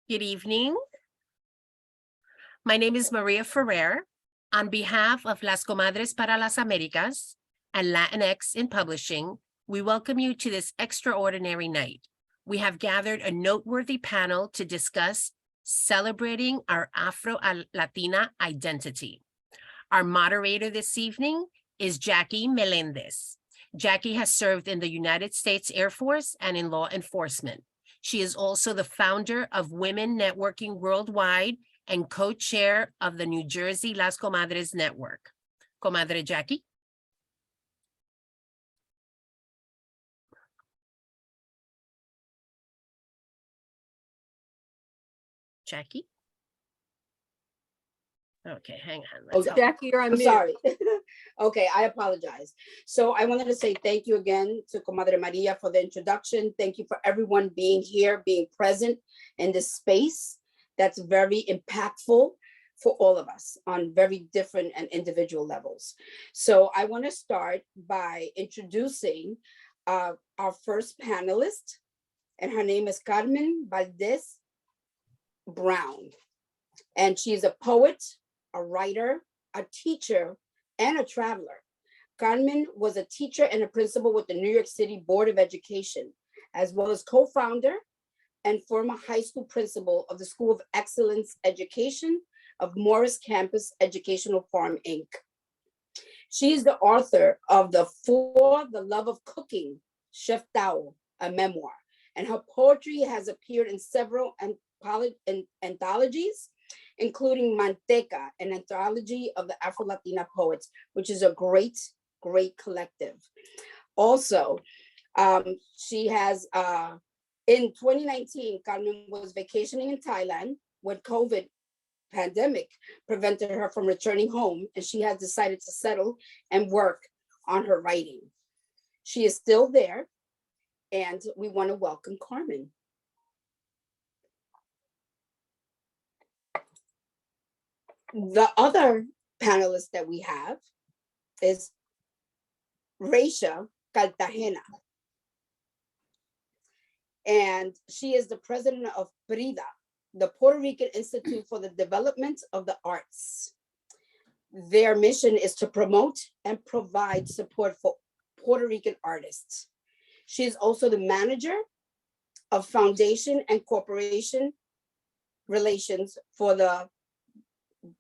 Good evening. My name is Maria Ferrer. On behalf of Las Comadres para las Américas and Latinx in Publishing, we welcome you to this extraordinary night. We have gathered a noteworthy panel to discuss celebrating our Afro-Latina identity. Our moderator this evening is Jackie Melendez. Jackie has served in the United States Air Force and in law enforcement. She is also the founder of Women Networking Worldwide and co-chair of the New Jersey Las Comadres Network. Comadre Jackie. Jackie? Okay, hang on. Jackie, you're on mute. Sorry. Okay, I apologize. So I wanted to say thank you again to Comadre Maria for the introduction. Thank you for everyone being here, being present in this space that's very impactful for all of us on very different and individual levels. So I want to start by introducing our first panelist, and her name is CarmenBardeguez-Brown. And she is a poet, a writer, a teacher, and a traveler. Carmen was a teacher and a principal with the New York City Board of Education, as well as co-founder and former high school principal of the School of Excellence Education of Morris Campus Educational Farm, Inc. She is the author of For the Love of Cooking, Chef Tao, a memoir, and her poetry has appeared in several anthologies, including Manteca, an anthology of the Afro Latina poets, which is a great collective. Also, she has, in 2019, Carmen was vacationing in Thailand when COVID pandemic prevented her from returning home, and she has decided to settle and work on her writing. She is still there, and we want to welcome Carmen. The other panelist that we have is Raisha Cartagena. And she is the president of PRIDA, the Puerto Rican Institute for the Development of the Arts. Their mission is to promote and provide support for Puerto Rican artists. She is also the manager of foundation and corporation relations for the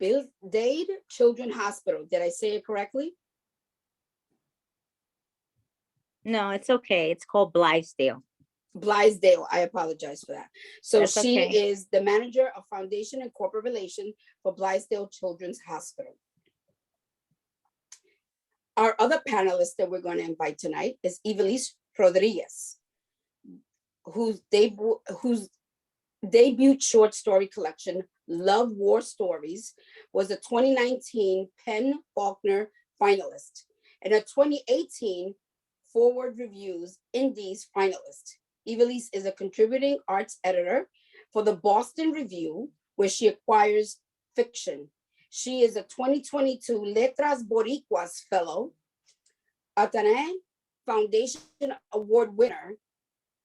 Bill Dade Children's Hospital. Did I say it correctly? No, it's okay. It's called Blithedale. Blithedale, I apologize for that. So That's she okay. is the manager of foundation and corporate relations for Blithedale Children's Hospital. Our other panelist that we're going to invite tonight is Ivelisse Rodriguez, whose debut short story collection, Love War Stories, was a 2019 PEN Faulkner finalist and a 2018 Forward Reviews Indies finalist. Ivelisse is a contributing arts editor for the Boston Review, where she acquires fiction. She is a 2022 Letras Boricuas Fellow, a Tane Foundation Award winner,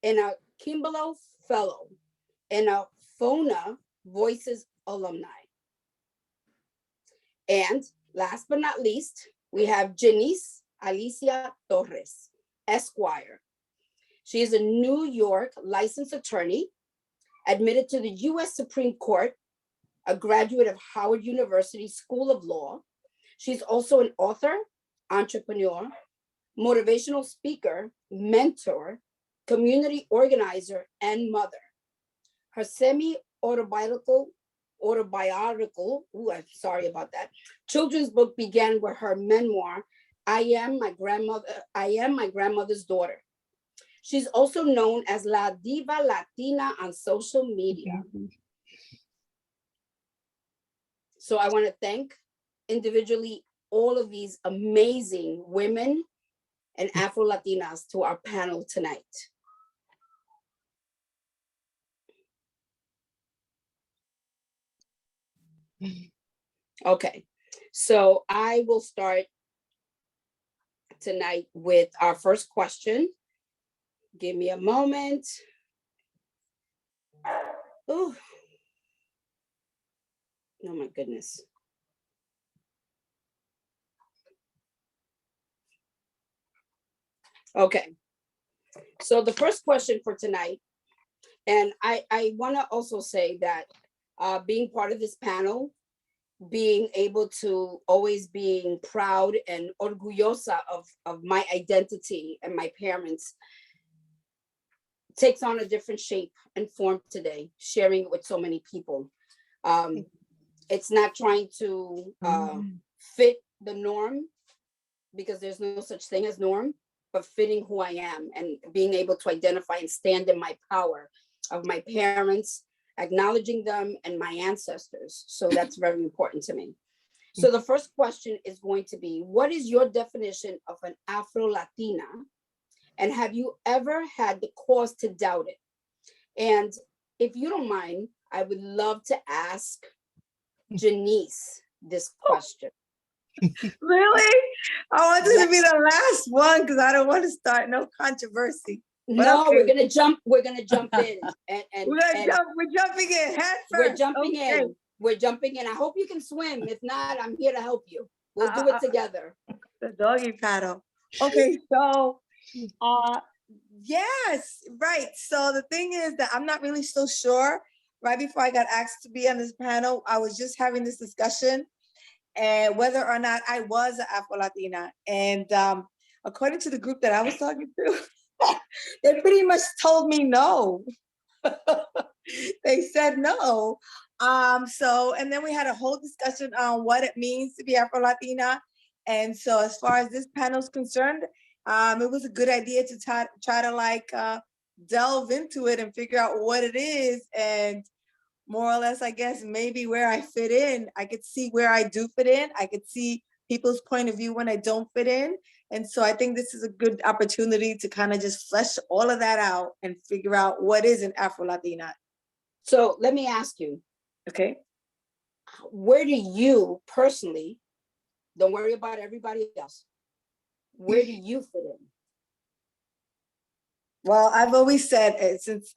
and a Kimball Fellow, and a FONA Voices alumni. And last but not least, we have Janice Alicia Torres, Esquire. She is a New York licensed attorney, admitted to the US Supreme Court, a graduate of Howard University School of Law. She's also an author, entrepreneur, motivational speaker, mentor, community organizer, and mother. Her semi-autobiographical, I'm sorry about that, children's book began with her memoir, I am my grandmother's daughter. She's also known as La Diva Latina on social media. So I want to thank individually all of these amazing women and Afro Latinas to our panel tonight. Okay, so I will start tonight with our first question. Give me a moment. Ooh, Oh my goodness. Okay. So the first question for tonight, and I want to also say that being part of this panel, being able to always being proud and orgullosa of my identity and my parents takes on a different shape and form today, sharing it with so many people. It's not trying to fit the norm, because there's no such thing as norm, but fitting who I am and being able to identify and stand in my power of my parents, acknowledging them and my ancestors. So that's very important to me. So the first question is going to be, what is your definition of an Afro-Latina? And have you ever had the cause to doubt it? And if you don't mind, I would love to ask Janice this question. Really? I want this to be the last one because I don't want to start no controversy. But No, okay. we're gonna jump in and We're jumping in head first. we're jumping in. We're jumping in. I hope you can swim. If not, I'm here to help you. We'll do it together. The doggy paddle. Okay, so yes, right. So the thing is that I'm not really so sure. Right before I got asked to be on this panel, I was just having this discussion and whether or not I was an Afro-Latina. And according to the group that I was talking to, they pretty much told me no. They said no. So, and then we had a whole discussion on what it means to be Afro-Latina. And so as far as this panel is concerned, it was a good idea to try to like delve into it and figure out what it is, and more or less, I guess, maybe where I fit in. I could see where I do fit in. I could see people's point of view when I don't fit in. And so I think this is a good opportunity to kind of just flesh all of that out and figure out what is an Afro-Latina. So let me ask you, okay, where do you personally, don't worry about everybody else, where do you fit in? Well, I've always said since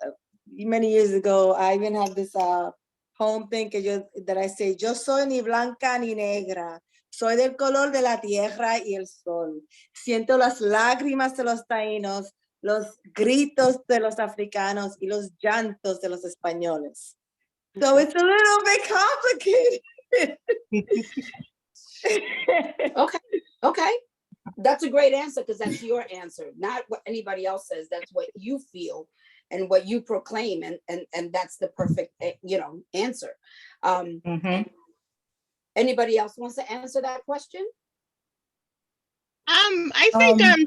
many years ago, I even have this home thing that I say, yo soy ni blanca ni negra, soy del color de la tierra y el sol. Siento las lágrimas de los taínos, los gritos de los africanos y los llantos de los españoles. So it's a little bit complicated. Okay. That's a great answer, because that's your answer, not what anybody else says. That's what you feel and what you proclaim, and that's the perfect, answer. Anybody else wants to answer that question? I think I'm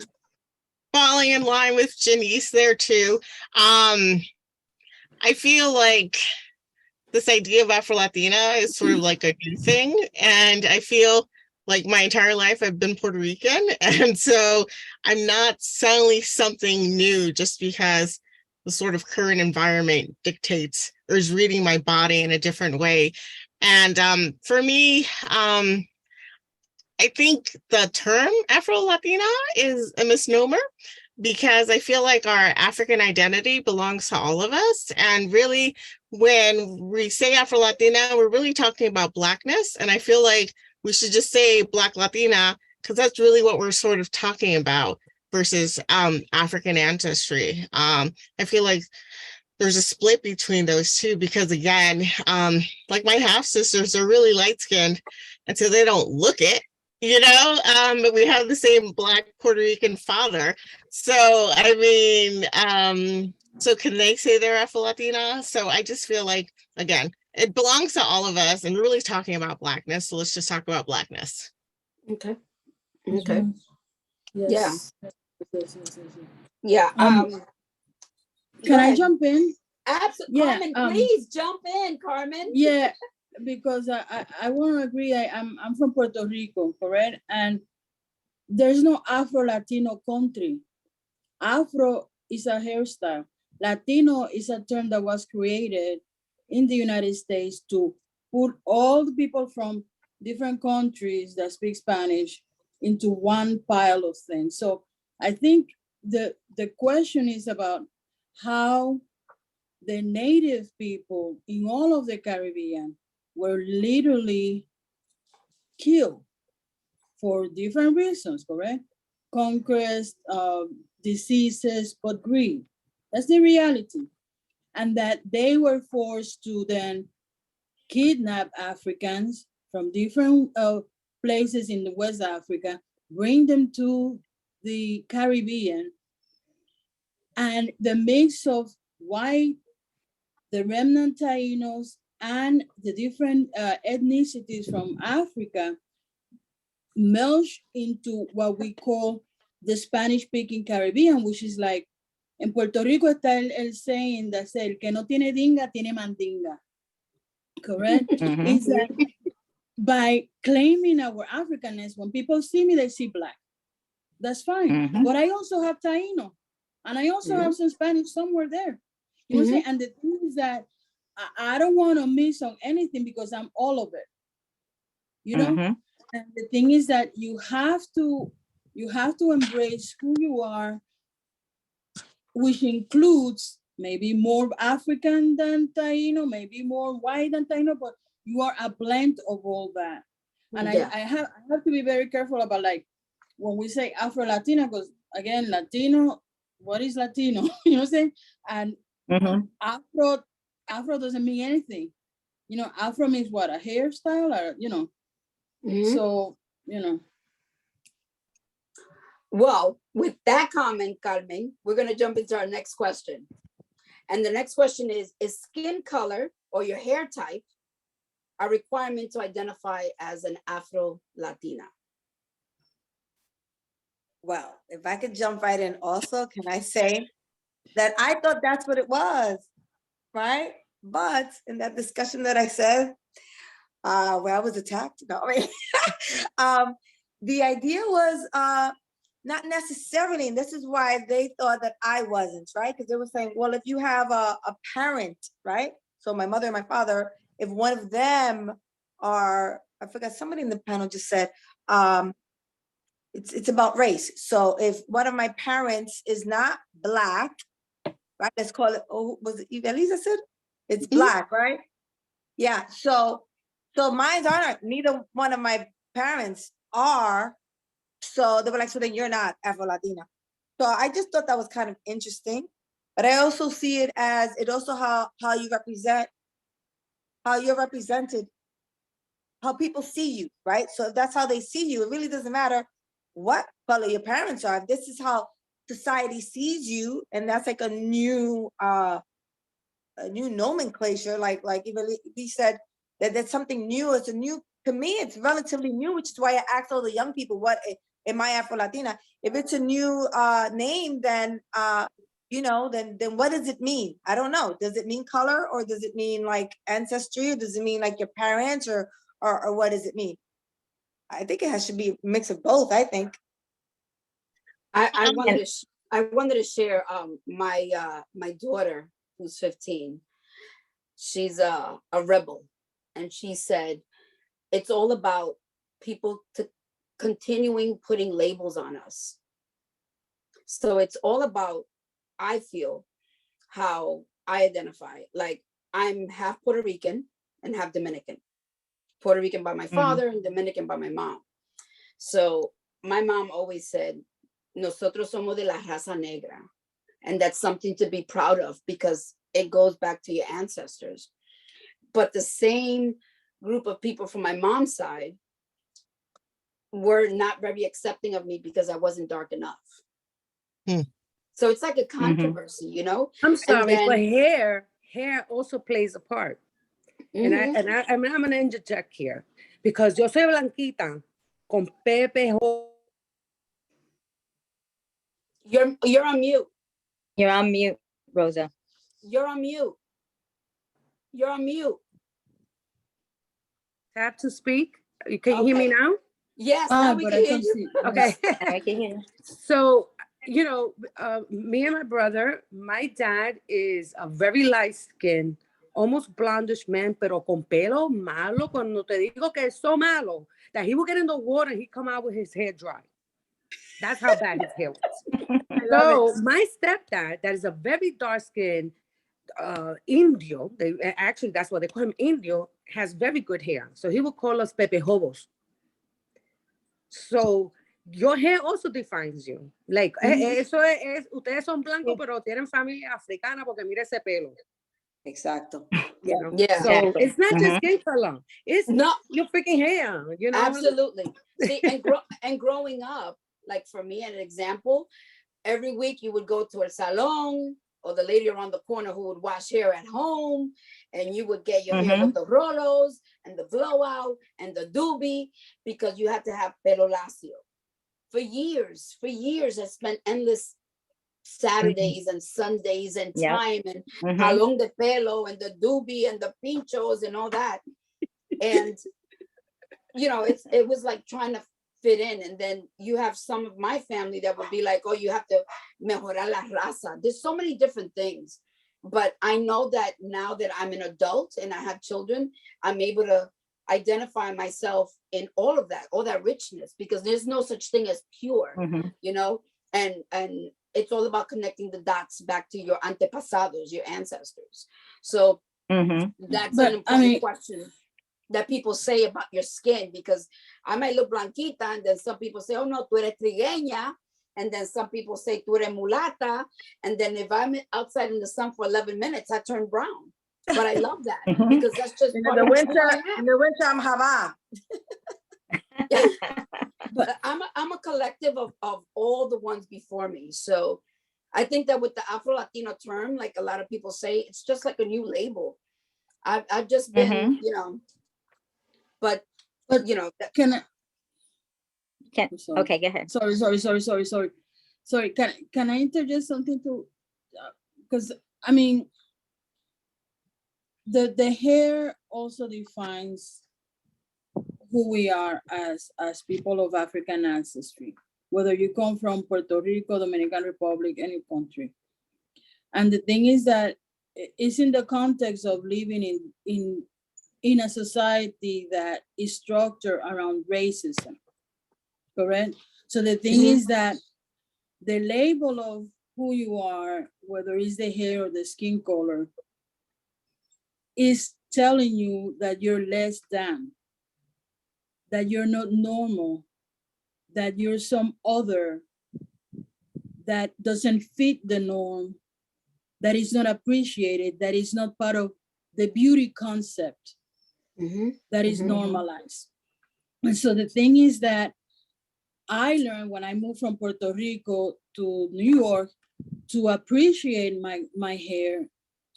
falling in line with Janice there too. I feel like this idea of Afro-Latina is sort of like a new thing, and I feel like my entire life I've been Puerto Rican, and so I'm not suddenly something new just because the sort of current environment dictates or is reading my body in a different way. And for me, I think the term Afro-Latina is a misnomer, because I feel like our African identity belongs to all of us. And really, when we say Afro-Latina, we're really talking about Blackness. And I feel like we should just say Black Latina, because that's really what we're sort of talking about versus African ancestry. I feel like there's a split between those two, because again, like my half sisters are really light skinned, and so they don't look it, but we have the same Black Puerto Rican father. So, I mean, so can they say they're Afro-Latina? So I just feel like, again, it belongs to all of us, and we're really talking about Blackness. So let's just talk about Blackness. Okay. Yes. Yeah. Can I jump in? Absolutely. Yeah, Carmen, please jump in, Carmen. Yeah, because I want to agree. I'm from Puerto Rico, correct? And there's no Afro-Latino country. Afro is a hairstyle. Latino is a term that was created in the United States to put all the people from different countries that speak Spanish into one pile of things. So I think the question is about how the native people in all of the Caribbean were literally killed for different reasons, correct? Conquest, diseases, but greed. That's the reality. And that they were forced to then kidnap Africans from different places in the West Africa, bring them to the Caribbean, and the mix of white, the remnant Tainos, and the different ethnicities from Africa merged into what we call the Spanish-speaking Caribbean, which is like, en Puerto Rico está el saying that says, el que no tiene dinga, tiene mandinga. Correct? Mhm. Is that by claiming our Africanness, when people see me, they see Black. That's fine. Mhm. But I also have Taino, and I also have some Spanish somewhere there. You know what I'm saying? And the thing is that I don't want to miss on anything because I'm all of it. You know? Mhm. And the thing is that you have to embrace who you are, which includes maybe more African than Taino, maybe more white than Taino, but you are a blend of all that. And Yeah. I have to be very careful about, like, when we say Afro-Latina, because again, Latino, what is Latino? You know what I'm saying? And Mhm. Afro doesn't mean anything. You know, Afro means what? A hairstyle, or, you know. So, you know. Well, with that comment, Carmen, we're going to jump into our next question. And the next question is skin color or your hair type a requirement to identify as an Afro-Latina? Well, if I could jump right in also, can I say that I thought that's what it was, right? But in that discussion that I said, where I was attacked, no, I mean, the idea was not necessarily, and this is why they thought that I wasn't, right? Because they were saying, well, if you have a parent, right? So my mother and my father, if one of them are, I forgot, somebody in the panel just said, it's about race. So if one of my parents is not Black, right? Let's call it, oh, was it Elisa said? It's Black, right? Yeah, so mine aren't, neither one of my parents are. So they were like, so then you're not Afro-Latina. So I just thought that was kind of interesting. But I also see it as, it also how you represent, how you're represented, how people see you, right? So if that's how they see you, it really doesn't matter what color your parents are. If this is how society sees you, and that's like a new nomenclature, like even he said that that's something new. It's a new, to me, it's relatively new, which is why I asked all the young people, what am I Afro-Latina? If it's a new name, then you know, then what does it mean? I don't know. Does it mean color, or does it mean like ancestry, or does it mean like your parents, or what does it mean? I think it should be a mix of both, I think. I wanted to share my daughter, who's 15. She's a rebel, and she said it's all about people continuing putting labels on us. So it's all about, I feel, how I identify. Like, I'm half Puerto Rican and half Dominican. Puerto Rican by my father and Dominican by my mom. So my mom always said, nosotros somos de la raza negra. And that's something to be proud of, because it goes back to your ancestors. But the same group of people from my mom's side were not very accepting of me because I wasn't dark enough. So it's like a controversy, you know? I'm sorry, then, but hair also plays a part. And I'm gonna interject here, because yo soy blanquita con pepe. You're on mute. You're on mute, Rosa. You're on mute. You're on mute. Tap to speak. Can you hear me now? Yes, now we can hear you. Okay. I can hear you. So, you know, me and my brother, my dad is a very light-skinned, almost blondish man, pero con pelo malo. Cuando te digo que es so malo, that he would get in the water and he'd come out with his hair dry. That's how bad his hair was. So my stepdad, that is a very dark-skinned Indio, actually that's what they call him, Indio, has very good hair. So he would call us Pepe Hobos. So your hair also defines you. Like, eso es, ustedes son blancos, pero tienen familia africana porque mira ese pelo. Exacto. You know? Yeah. So Exactly. it's not just skin color. It's No, your freaking hair, you know? absolutely. See, and growing up, like for me, an example, every week you would go to a salon, or the lady around the corner who would wash hair at home, and you would get your hair with the rolos and the blowout and the doobie, because you had to have pelo lacio. For years, I spent endless Saturdays and Sundays and Yep. time and jalón de pelo and the doobie and the pinchos and all that. And you know, it was like trying to fit in. And then you have some of my family that would be like, oh, you have to mejorar la raza. There's so many different things. But I know that now that I'm an adult and I have children, I'm able to identify myself in all of that, all that richness, because there's no such thing as pure, you know, and it's all about connecting the dots back to your antepasados, your ancestors. So that's an important question that people say about your skin, because I might look blanquita, and then some people say, oh no, tú eres trigueña, and then some people say tú eres mulata, and then if I'm outside in the sun for 11 minutes, I turn brown. But I love that because that's just In part the of winter, who I am. in the winter, I'm Hava. But I'm a collective of all the ones before me. So I think that with the Afro-Latino term, like a lot of people say, it's just like a new label. I've just been, you know, but you know, Can I? Sorry. Okay, go ahead. Sorry. Can I interject something to? Because I mean, the hair also defines who we are as people of African ancestry, whether you come from Puerto Rico, Dominican Republic, any country. And the thing is that it's in the context of living in a society that is structured around racism, correct? So the thing is that the label of who you are, whether it's the hair or the skin color, is telling you that you're less than, that you're not normal, that you're some other that doesn't fit the norm, that is not appreciated, that is not part of the beauty concept that is normalized. And so the thing is that I learned when I moved from Puerto Rico to New York to appreciate my hair,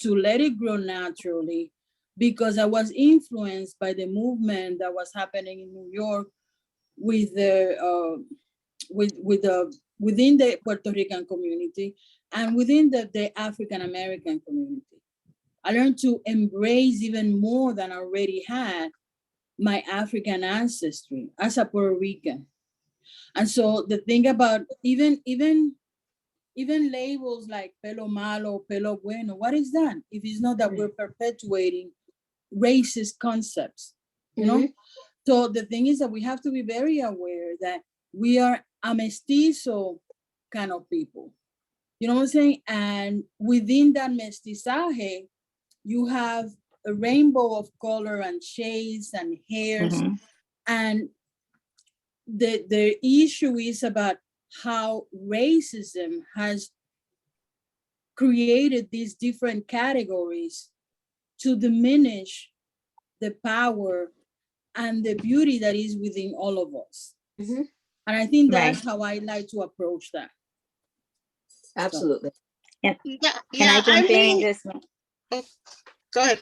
to let it grow naturally, because I was influenced by the movement that was happening in New York with the within the Puerto Rican community and within the African American community. I learned to embrace even more than I already had my African ancestry as a Puerto Rican. And so the thing about even labels like pelo malo, pelo bueno, what is that? If it's not that we're perpetuating racist concepts, you know? So the thing is that we have to be very aware that we are a mestizo kind of people. You know what I'm saying? And within that mestizaje, you have a rainbow of color and shades and hairs. And the issue is about how racism has created these different categories to diminish the power and the beauty that is within all of us. And I think that's how I like to approach that. Absolutely. Can I jump in just? Go ahead.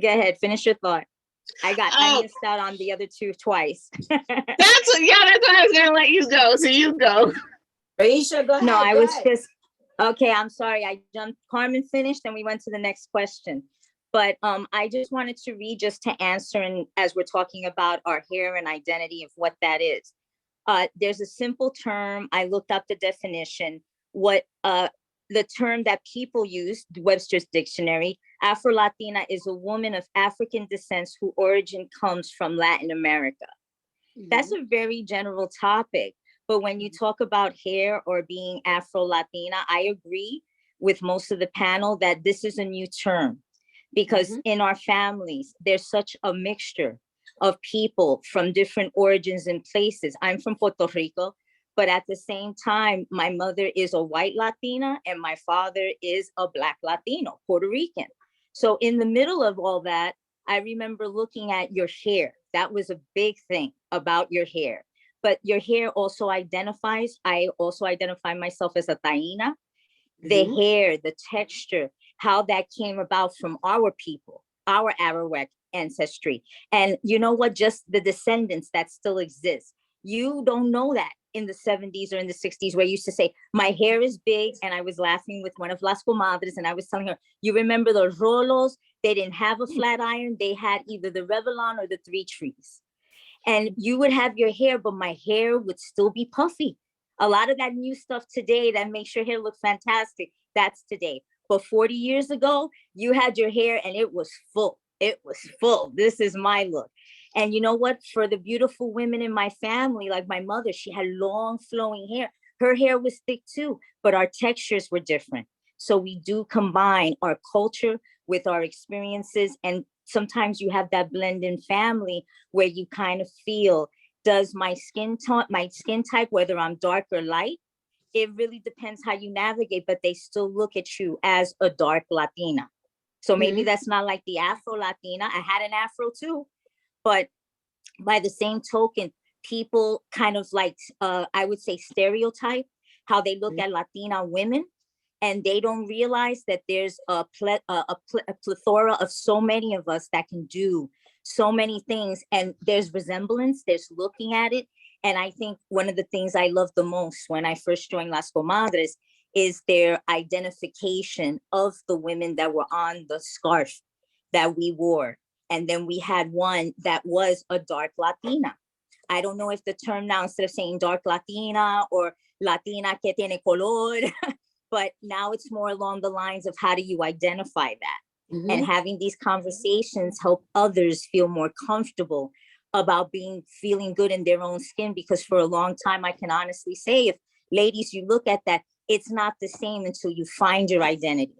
Go ahead, finish your thought. I missed out on the other two twice. That's what I was gonna let you go. So you go. Aisha, go ahead. No, I was just okay. I'm sorry. I jumped. Carmen finished, and we went to the next question. But I just wanted to read just to answer, and as we're talking about our hair and identity of what that is. There's a simple term. I looked up the definition. What the term that people use, Webster's dictionary, Afro-Latina is a woman of African descent whose origin comes from Latin America. That's a very general topic. But when you talk about hair or being Afro-Latina, I agree with most of the panel that this is a new term. because in our families, there's such a mixture of people from different origins and places. I'm from Puerto Rico, but at the same time, my mother is a white Latina and my father is a Black Latino, Puerto Rican. So in the middle of all that, I remember looking at your hair. That was a big thing about your hair. But your hair also identifies, I also identify myself as a Taína. The hair, the texture, how that came about from our people, our Arawak ancestry. And you know what, just the descendants that still exist. You don't know that in the 70s or in the 60s, where you used to say, my hair is big. And I was laughing with one of Las Comadres and I was telling her, you remember the rolos? They didn't have a flat iron. They had either the Revlon or the 3 trees. And you would have your hair, but my hair would still be puffy. A lot of that new stuff today that makes your hair look fantastic, that's today. But 40 years ago, you had your hair and it was full. It was full. This is my look. And you know what? For the beautiful women in my family, like my mother, she had long flowing hair. Her hair was thick too, but our textures were different. So we do combine our culture with our experiences. And sometimes you have that blend in family where you kind of feel, does my skin type, whether I'm dark or light, it really depends how you navigate, but they still look at you as a dark Latina. So maybe that's not like the Afro Latina. I had an Afro too, but by the same token, people kind of like, I would say stereotype how they look at Latina women, and they don't realize that there's a plethora of so many of us that can do so many things, and there's resemblance, there's looking at it. And I think one of the things I love the most when I first joined Las Comadres is their identification of the women that were on the scarf that we wore. And then we had one that was a dark Latina. I don't know if the term now, instead of saying dark Latina or Latina que tiene color, but now it's more along the lines of how do you identify that? And having these conversations help others feel more comfortable about feeling good in their own skin. Because for a long time, I can honestly say, if ladies, you look at that, it's not the same until you find your identity.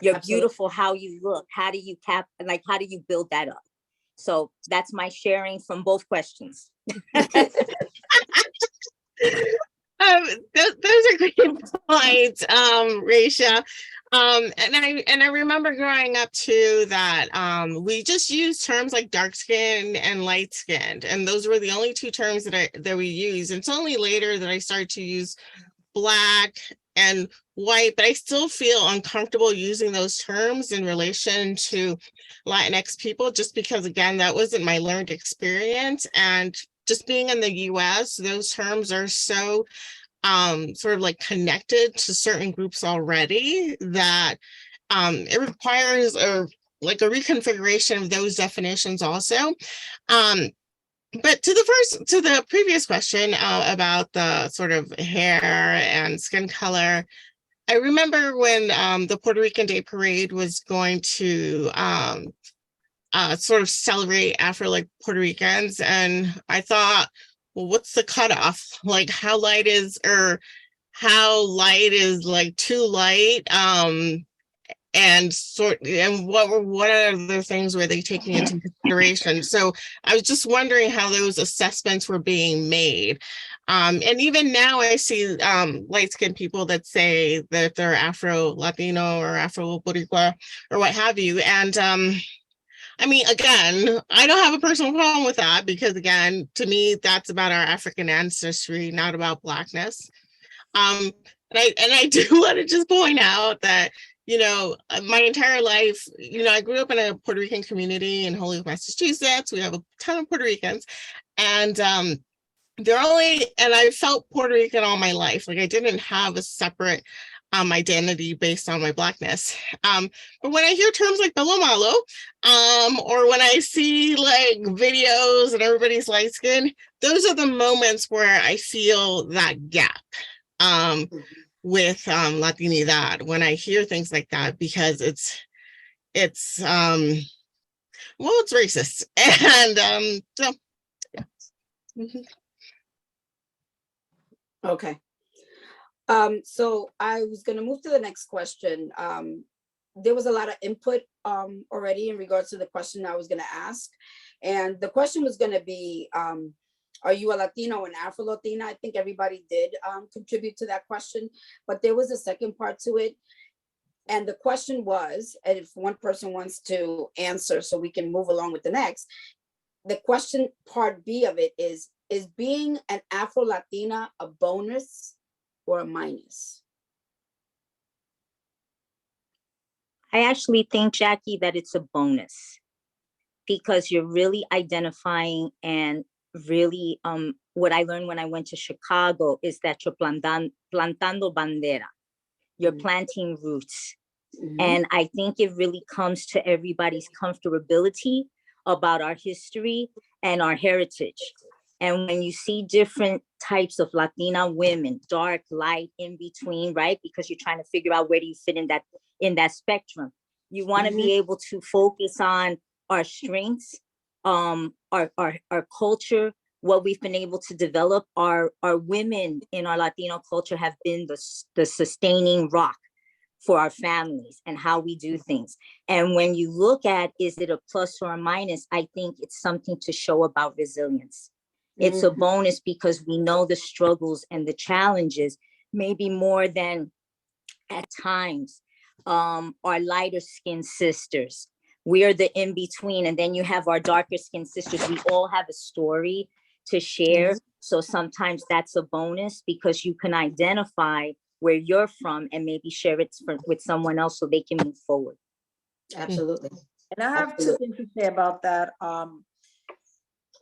You're beautiful, how you look. How do you how do you build that up? So that's my sharing from both questions. Those are great points, Raisha. And I remember growing up too that we just used terms like dark skinned and light skinned, and those were the only 2 terms that we used. It's only later that I started to use Black and white, but I still feel uncomfortable using those terms in relation to Latinx people, just because, again, that wasn't my learned experience. And just being in the US, those terms are so sort of like connected to certain groups already that it requires a reconfiguration of those definitions also. But to the previous question about the sort of hair and skin color, I remember when the Puerto Rican Day Parade was going to sort of celebrate Afro Puerto Ricans, and I thought, well, what's the cutoff? Like, how light is like too light? And what other things were they taking into consideration? So I was just wondering how those assessments were being made. And even now I see light-skinned people that say that they're Afro-Latino or Afro-Boricua or what have you. And I mean, again, I don't have a personal problem with that, because again, to me, that's about our African ancestry, not about Blackness. And I do want to just point out that, you know, my entire life, you know, I grew up in a Puerto Rican community in Holyoke, Massachusetts. We have a ton of Puerto Ricans, and I felt Puerto Rican all my life. Like, I didn't have a separate identity based on my Blackness. But when I hear terms like Bello Malo, or when I see like videos and everybody's light skin, those are the moments where I feel that gap with Latinidad, when I hear things like that, because it's racist. And so yeah. Okay. So I was going to move to the next question. there was a lot of input already in regards to the question I was going to ask. And the question was going to be, are you a Latino and Afro Latina? I think everybody did contribute to that question, but there was a second part to it. And the question was, and if one person wants to answer so we can move along with the next, the question part B of it is being an Afro Latina a bonus or a minus? I actually think, Jackie, that it's a bonus because you're really identifying, and really what I learned when I went to Chicago is that you're plantando bandera, you're planting roots. And I think it really comes to everybody's comfortability about our history and our heritage. And when you see different types of Latina women, dark, light, in between, right? Because you're trying to figure out where do you fit in that spectrum. You want to be able to focus on our strengths, our culture, what we've been able to develop. Our women in our Latino culture have been the sustaining rock for our families and how we do things. And when you look at, is it a plus or a minus? I think it's something to show about resilience. It's a bonus because we know the struggles and the challenges, maybe more than at times our lighter skinned sisters. We are the in-between, and then you have our darker skinned sisters. We all have a story to share. So sometimes that's a bonus because you can identify where you're from and maybe share it with someone else so they can move forward. Absolutely. And I have two things to say about that.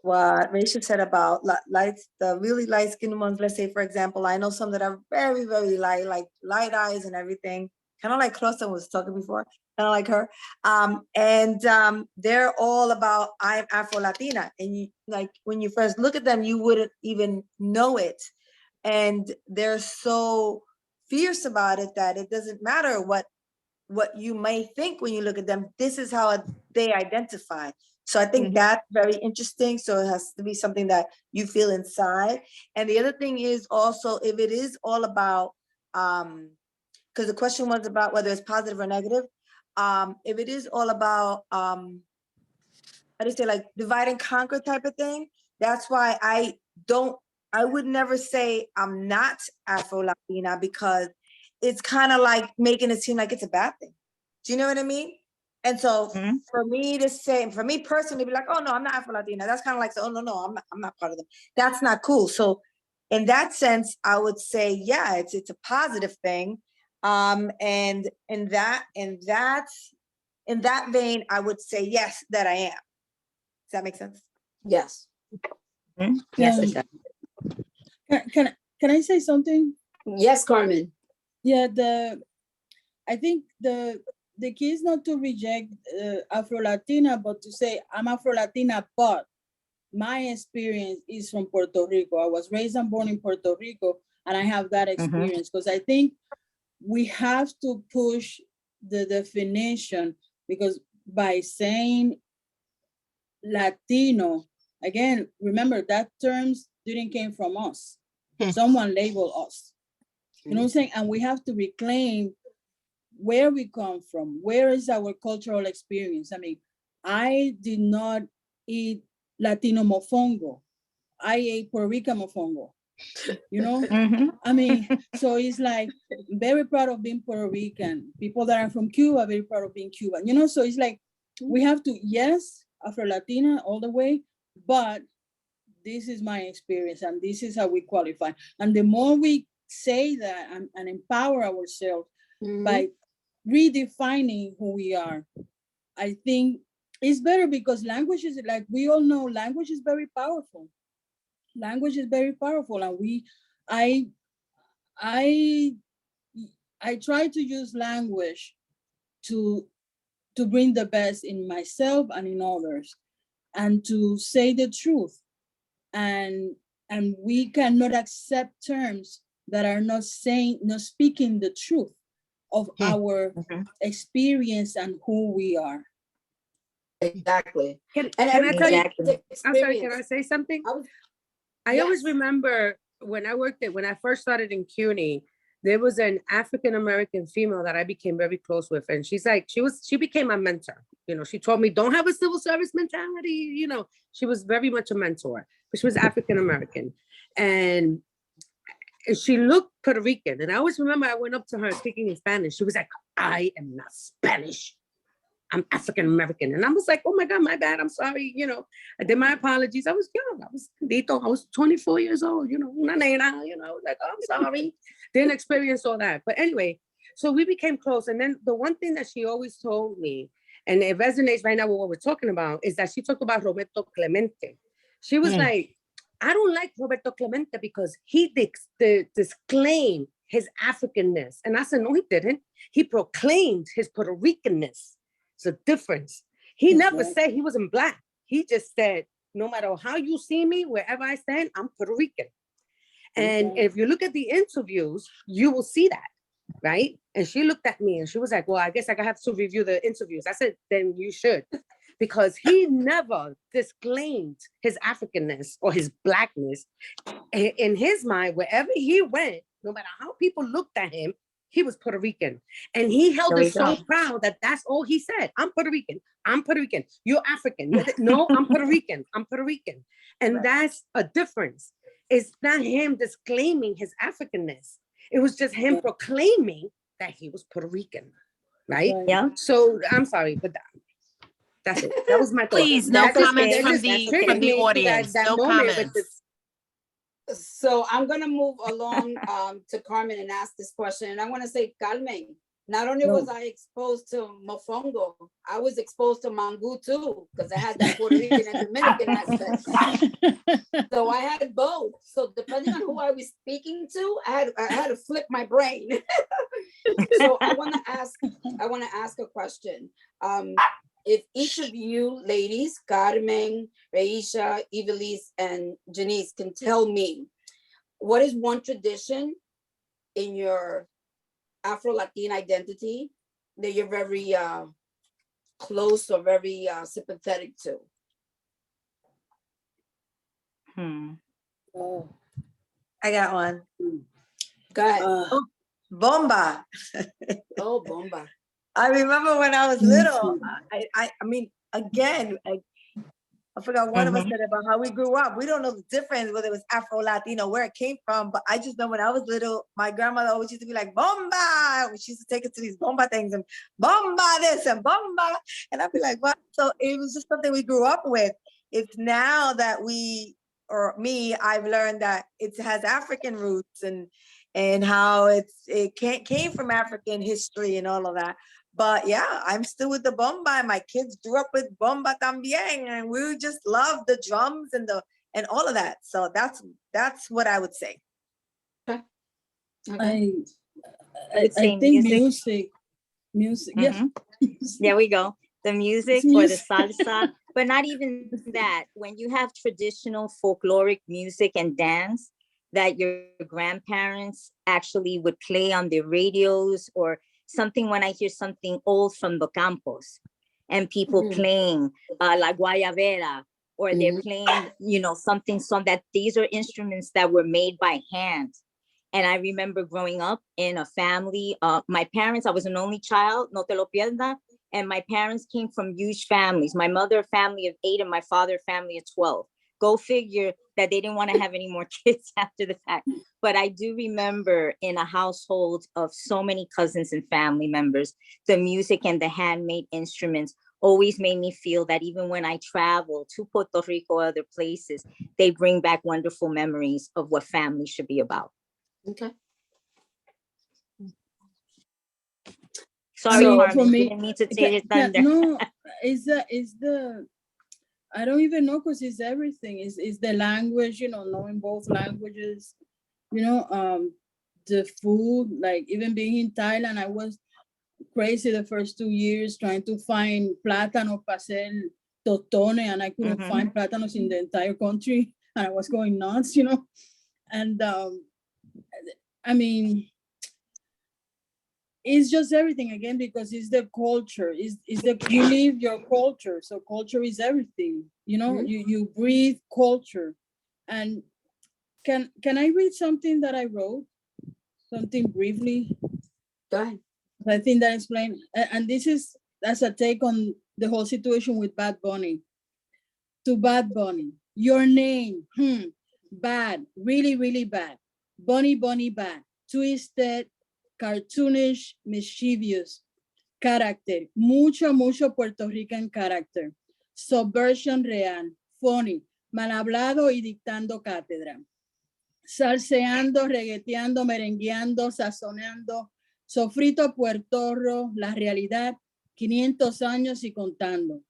What Rachel said about the really light skinned ones, let's say, for example, I know some that are very, very light, like light eyes and everything, kind of like Klossa was talking before, kind of like her. They're all about, I'm Afro Latina. And you, like, when you first look at them, you wouldn't even know it. And they're so fierce about it that it doesn't matter what you may think when you look at them. This is how they identify. So I think that's very interesting. So it has to be something that you feel inside. And the other thing is also, if it is all about, because the question was about whether it's positive or negative. If it is all about, how do you say, like divide and conquer type of thing, that's why I would never say I'm not Afro-Latina, because it's kind of like making it seem like it's a bad thing. Do you know what I mean? And so for me to say, for me personally, be like, oh no, I'm not Afro-Latina. That's kind of like, oh no, I'm not part of them. That's not cool. So in that sense, I would say, yeah, it's a positive thing. And in that vein, I would say yes, that I am. Does that make sense? Yes. Yes, it does. Can I say something? Yes, Carmen. Yeah, I think the key is not to reject Afro-Latina, but to say I'm Afro-Latina, but my experience is from Puerto Rico. I was raised and born in Puerto Rico, and I have that experience, because I think we have to push the definition, because by saying Latino, again, remember that terms didn't came from us. Someone labeled us. You know what I'm saying? And we have to reclaim where we come from. Where is our cultural experience? I mean, I did not eat Latino mofongo. I ate Puerto Rican mofongo. You know? I mean, so it's like, very proud of being Puerto Rican. People that are from Cuba, very proud of being Cuban. You know, so it's like, we have to, yes, Afro-Latina all the way, but this is my experience and this is how we qualify. And the more we say that and empower ourselves by redefining who we are, I think it's better, because language is, like we all know, language is very powerful. Language is very powerful, and I try to use language to bring the best in myself and in others, and to say the truth. And we cannot accept terms that are not speaking the truth of our experience and who we are. Exactly. Can And I tell you? I'm sorry, can experience. I say something? I Yes. always remember when I first started in CUNY, there was an African-American female that I became very close with. And she's like, she became my mentor. You know, she told me, don't have a civil service mentality. You know, she was very much a mentor, but she was African-American. And she looked Puerto Rican. And I always remember I went up to her speaking in Spanish. She was like, I am not Spanish. I'm African-American. And I was like, oh my God, my bad. I'm sorry. You know, I did my apologies. I was young. I was 24 years old, you know, una nena, you know, like, oh, I'm sorry. Didn't experience all that. But anyway, so we became close. And then the one thing that she always told me, and it resonates right now with what we're talking about, is that she talked about Roberto Clemente. She was like, I don't like Roberto Clemente because he disclaimed his Africanness. And I said, no, he didn't. He proclaimed his Puerto Ricanness. It's a difference. He never said he wasn't Black. He just said, no matter how you see me, wherever I stand, I'm Puerto Rican. And if you look at the interviews, you will see that, right? And she looked at me and she was like, well, I guess I have to review the interviews. I said, then you should. Because he never disclaimed his Africanness or his Blackness. In his mind, wherever he went, no matter how people looked at him, he was Puerto Rican. And he held it so proud that that's all he said. I'm Puerto Rican. I'm Puerto Rican. You're African. No, I'm Puerto Rican. I'm Puerto Rican. And that's a difference. It's not him disclaiming his Africanness. It was just him proclaiming that he was Puerto Rican, right? Yeah. So I'm sorry, but that's it. That was my thought. Please, no That just- comments that from just the triggered from the me to audience. that No moment with comments. this- So I'm gonna move along to Carmen and ask this question. And I want to say, Carmen, not only was I exposed to mofongo, I was exposed to mango too, because I had that Puerto Rican and Dominican accent. So I had both. So depending on who I was speaking to, I had to flip my brain. So I want to ask a question. If each of you ladies, Carmen, Reisha, Ivelisse, and Janice, can tell me what is one tradition in your Afro-Latina identity that you're very close or very sympathetic to? Oh, I got one. Go ahead. Bomba. Oh, bomba. I remember when I was little, I mean, again, I forgot one of us said about how we grew up. We don't know the difference, whether it was Afro-Latino, where it came from, but I just know when I was little, my grandmother always used to be like, bomba! She used to take us to these bomba things and bomba this and bomba. And I'd be like, what? So it was just something we grew up with. It's now that I've learned that it has African roots and how it came from African history and all of that. But yeah, I'm still with the bomba. My kids grew up with bomba también, and we just love the drums and all of that. So that's what I would say. I would say think music. Yeah. There we go. The music or the salsa, but not even that. When you have traditional folkloric music and dance that your grandparents actually would play on their radios, or something, when I hear something old from the campos and people playing La Guayabera, or they're playing, something that these are instruments that were made by hand. And I remember growing up in a family, my parents, I was an only child, no te lo pierda, and my parents came from huge families. My mother, a family of 8, and my father, a family of 12. Go figure that they didn't want to have any more kids after the fact. But I do remember in a household of so many cousins and family members, the music and the handmade instruments always made me feel that even when I travel to Puerto Rico or other places, they bring back wonderful memories of what family should be about. Okay. Sorry, So, Carmen, for me, didn't mean to take your thunder. No, is the I don't even know, because it's everything. It's the language, knowing both languages, the food, like even being in Thailand, I was crazy the first 2 years trying to find plátano para hacer totone, and I couldn't find plátanos in the entire country, and I was going nuts, and I mean, it's just everything again, because it's the culture, you live your culture, so culture is everything, you breathe culture. And can I read something that I wrote? something briefly? Go ahead. I think that explains, and this is as a take on the whole situation with Bad Bunny. To Bad Bunny, your name, bad, really, really bad. Bunny, Bunny, bad. Twisted, cartoonish, mischievous. Character, mucho, mucho Puerto Rican character. Subversion real, funny, mal hablado y dictando cátedra. Salseando, regueteando, merengueando, sazonando, sofrito puertorro, la realidad, 500 años y contando.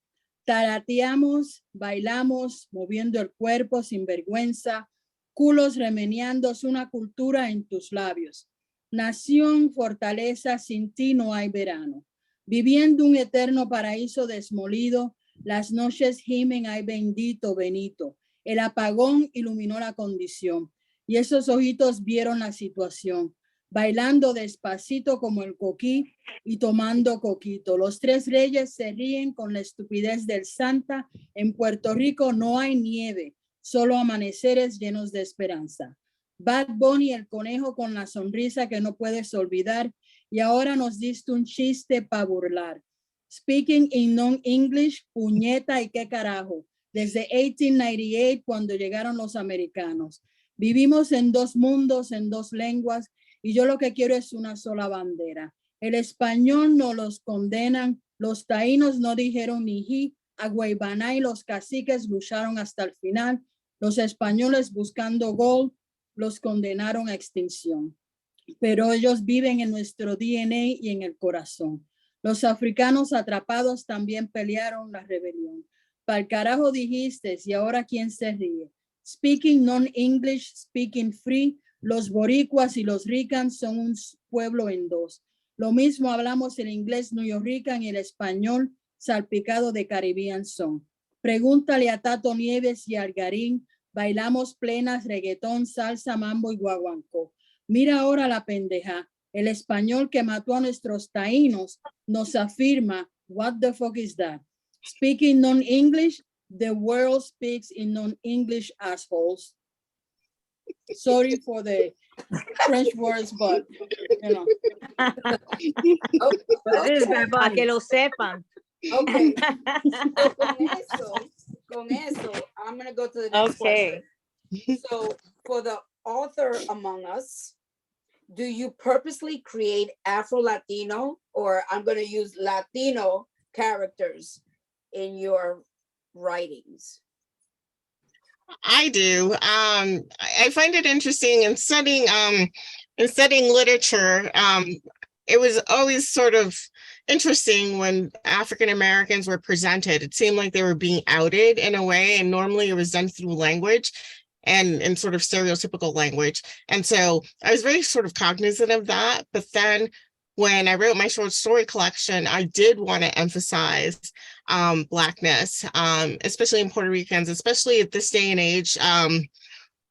Tarateamos, bailamos, moviendo el cuerpo sin vergüenza, culos remeneando, es una cultura en tus labios. Nación, fortaleza, sin ti no hay verano. Viviendo un eterno paraíso desmolido, las noches gimen, ay bendito, Benito. El apagón iluminó la condición y esos ojitos vieron la situación, bailando despacito como el coquí y tomando coquito. Los tres reyes se ríen con la estupidez del Santa. En Puerto Rico no hay nieve, solo amaneceres llenos de esperanza. Bad Bunny, el conejo con la sonrisa que no puedes olvidar, y ahora nos diste un chiste para burlar. Speaking in non-English, puñeta y qué carajo. Desde 1898, cuando llegaron los americanos. Vivimos en dos mundos, en dos lenguas, y yo lo que quiero es una sola bandera. El español no los condenan, los taínos no dijeron ni ji, a Guaybaná y los caciques lucharon hasta el final. Los españoles buscando gold los condenaron a extinción. Pero ellos viven en nuestro DNA y en el corazón. Los africanos atrapados también pelearon la rebelión. Pa'l carajo dijiste, y ahora quién se ríe. Speaking non-English, speaking free, los boricuas y los ricans son un pueblo en dos. Lo mismo hablamos el inglés New Yorkican y el español salpicado de Caribbean son. Pregúntale a Tato Nieves y al Garín, bailamos plenas, reggaetón, salsa, mambo y guaguancó. Mira ahora la pendeja, el español que mató a nuestros taínos nos afirma, what the fuck is that? Speaking non-English, the world speaks in non-English, assholes. Sorry for the French words, but you know. Para que lo sepan. Okay. So con eso, I'm going to go to the next question. So for the author among us, do you purposely create Afro-Latino, or I'm going to use Latino characters in your writings? I do. I find it interesting in studying literature. It was always sort of interesting when African Americans were presented. It seemed like they were being outed in a way, and normally it was done through language and in sort of stereotypical language. And so I was very sort of cognizant of that. But then when I wrote my short story collection, I did want to emphasize Blackness, especially in Puerto Ricans, especially at this day and age,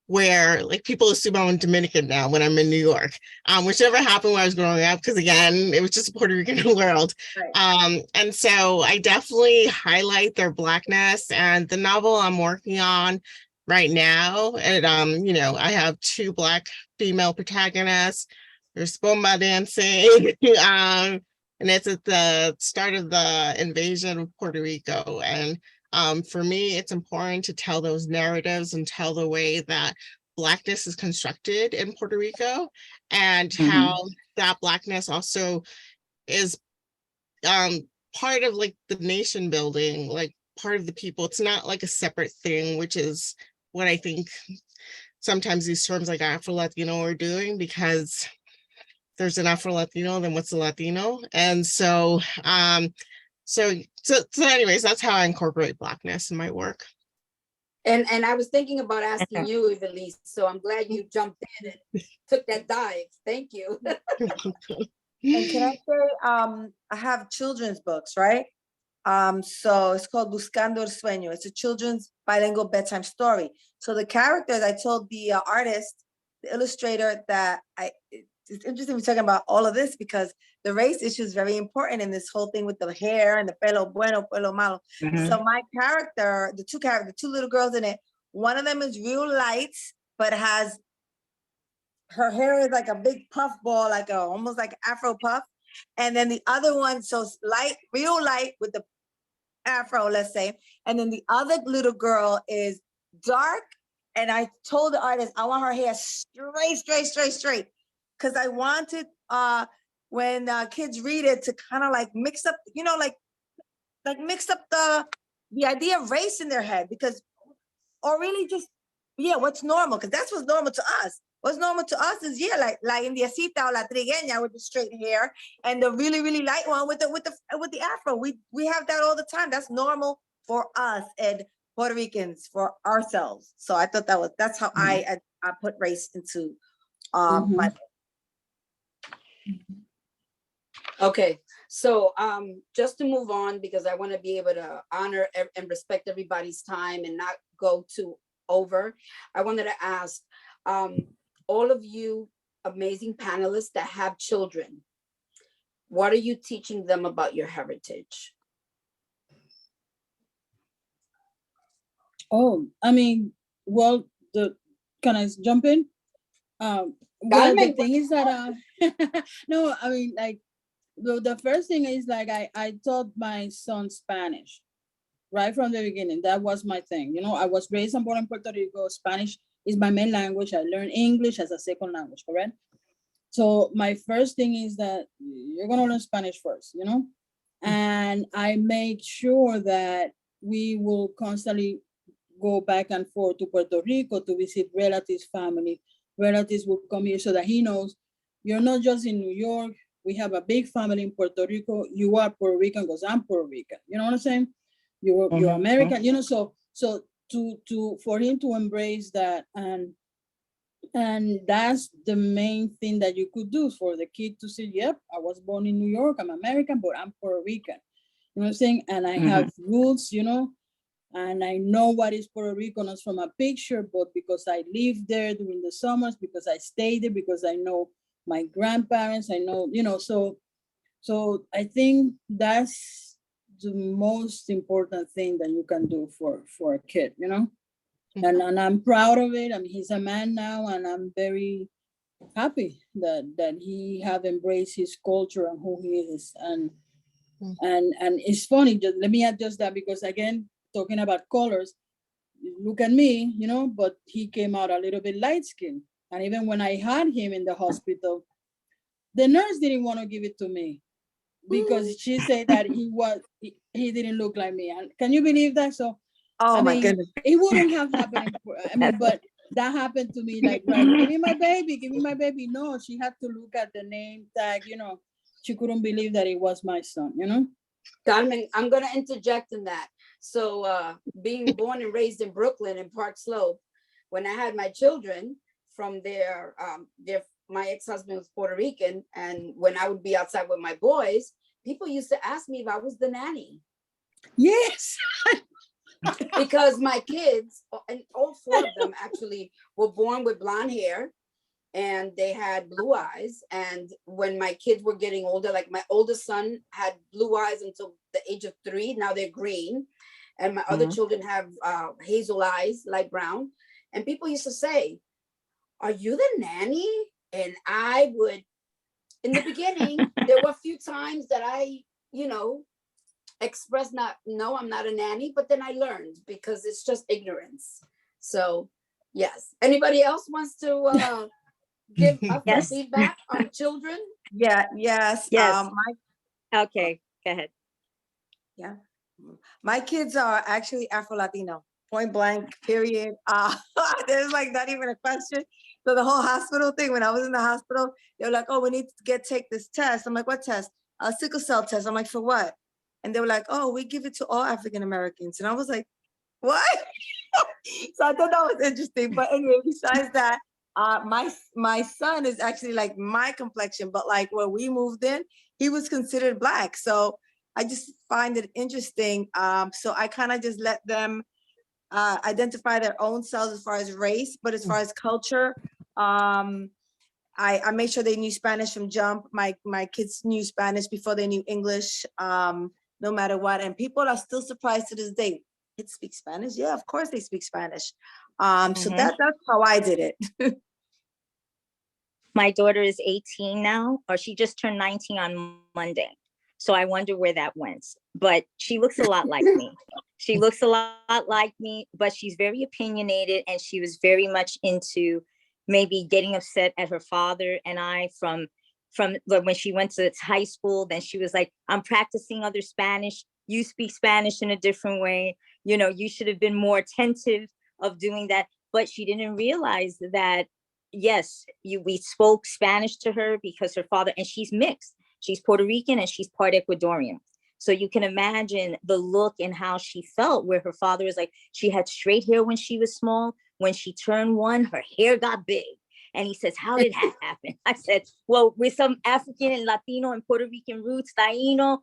where like people assume I'm Dominican now when I'm in New York, which never happened when I was growing up, because again, it was just a Puerto Rican world. Right. And so I definitely highlight their Blackness, and the novel I'm working on right now, and you know, I have 2 Black female protagonists. There's bomba dancing, and it's at the start of the invasion of Puerto Rico. And for me, it's important to tell those narratives and tell the way that Blackness is constructed in Puerto Rico, and how that Blackness also is part of like the nation building, like part of the people. It's not like a separate thing, which is what I think sometimes these terms like Afro-Latino are doing, because there's an Afro-Latino, then what's a Latino? And so, so anyways, that's how I incorporate Blackness in my work. And I was thinking about asking you, Evelise, so I'm glad you jumped in and took that dive. Thank you. And can I say, I have children's books, right? So it's called Buscando el Sueño. It's a children's bilingual bedtime story. So the characters, I told the artist, the illustrator, that it's interesting we're talking about all of this, because the race issue is very important in this whole thing with the hair and the pelo bueno, pelo malo. So my character, the 2 little girls in it, one of them is real light, but has her hair is like a big puff ball, like almost like Afro puff. And then the other one, so light, real light with the Afro, let's say. And then the other little girl is dark. And I told the artist, I want her hair straight. Cause I wanted, when kids read it to kind of like mix up, you know, like mix up the idea of race in their head, because, or really just, yeah, what's normal? Cause that's what's normal to us. What's normal to us is, yeah, like indiecita or la trigueña with the straight hair, and the really light one with the Afro. We have that all the time. That's normal for us and Puerto Ricans, for ourselves. So I thought that's how I put race into my. Okay, so just to move on, because I want to be able to honor and respect everybody's time and not go too over, I wanted to ask all of you amazing panelists that have children, what are you teaching them about your heritage? Oh, I mean, well, can I jump in? Well, the thing is that no, I mean, like the first thing is like I taught my son Spanish right from the beginning. That was my thing. You know, I was raised and born in Puerto Rico. Spanish is my main language. I learned English as a second language, correct? So my first thing is that you're gonna learn Spanish first, you know? And I make sure that we will constantly go back and forth to Puerto Rico to visit relatives, family. Relatives will come here so that he knows you're not just in New York. We have a big family in Puerto Rico. You are Puerto Rican because I'm Puerto Rican. You know what I'm saying? You're American, you know, so for him to embrace that, and that's the main thing that you could do for the kid to say, yep, I was born in New York, I'm American, but I'm Puerto Rican. You know what I'm saying? And I have roots, you know, and I know what is Puerto Rico, not from a picture, but because I lived there during the summers, because I stayed there, because I know my grandparents, I know, you know, so I think that's the most important thing that you can do for a kid, you know? And I'm proud of it. I mean, he's a man now, and I'm very happy that he have embraced his culture and who he is. And it's funny, just let me adjust that, because again, talking about colors, look at me, you know, but he came out a little bit light skinned. And even when I had him in the hospital, the nurse didn't want to give it to me because she said that he didn't look like me. And can you believe that? So Oh, I my mean, goodness. it wouldn't have happened. I mean, but that happened to me, like, right, give me my baby. No, she had to look at the name tag, you know, she couldn't believe that it was my son, you know? Carmen, I'm going to interject in that. So being born and raised in Brooklyn in Park Slope, when I had my children from my ex-husband was Puerto Rican, and when I would be outside with my boys, people used to ask me if I was the nanny. Yes. Because my kids, and all four of them actually were born with blonde hair, and they had blue eyes. And when my kids were getting older, like my oldest son had blue eyes until the age of 3, now they're green. And my other children have hazel eyes, light brown. And people used to say, are you the nanny? And I would, in the beginning, there were a few times that I, you know, expressed no, I'm not a nanny, but then I learned, because it's just ignorance. So yes. Anybody else wants to give us Yes. feedback on children? Yes. Okay, go ahead. Yeah. My kids are actually Afro-Latino, point blank, period. There's like not even a question. So the whole hospital thing, when I was in the hospital, they were like, oh, we need to take this test. I'm like, what test? A sickle cell test. I'm like, for what? And they were like, oh, we give it to all African Americans. And I was like, what? So I thought that was interesting. But anyway, besides that, my son is actually like my complexion, but like when we moved in, he was considered Black. So I just find it interesting. So I kind of just let them identify their own selves as far as race, but as far as culture, I made sure they knew Spanish from jump. My kids knew Spanish before they knew English, no matter what. And people are still surprised to this day. Kids speak Spanish? Yeah, of course they speak Spanish. So that's how I did it. My daughter is 18 now, or she just turned 19 on Monday. So I wonder where that went. But she looks a lot like me. She looks a lot like me, but she's very opinionated, and she was very much into maybe getting upset at her father and I from when she went to high school. Then she was like, I'm practicing other Spanish. You speak Spanish in a different way. You know, you should have been more attentive of doing that. But she didn't realize that, yes, we spoke Spanish to her because her father, and she's mixed. She's Puerto Rican and she's part Ecuadorian. So you can imagine the look and how she felt, where her father is like, she had straight hair when she was small. When she turned 1, her hair got big. And he says, how did that happen? I said, well, with some African and Latino and Puerto Rican roots, Taino,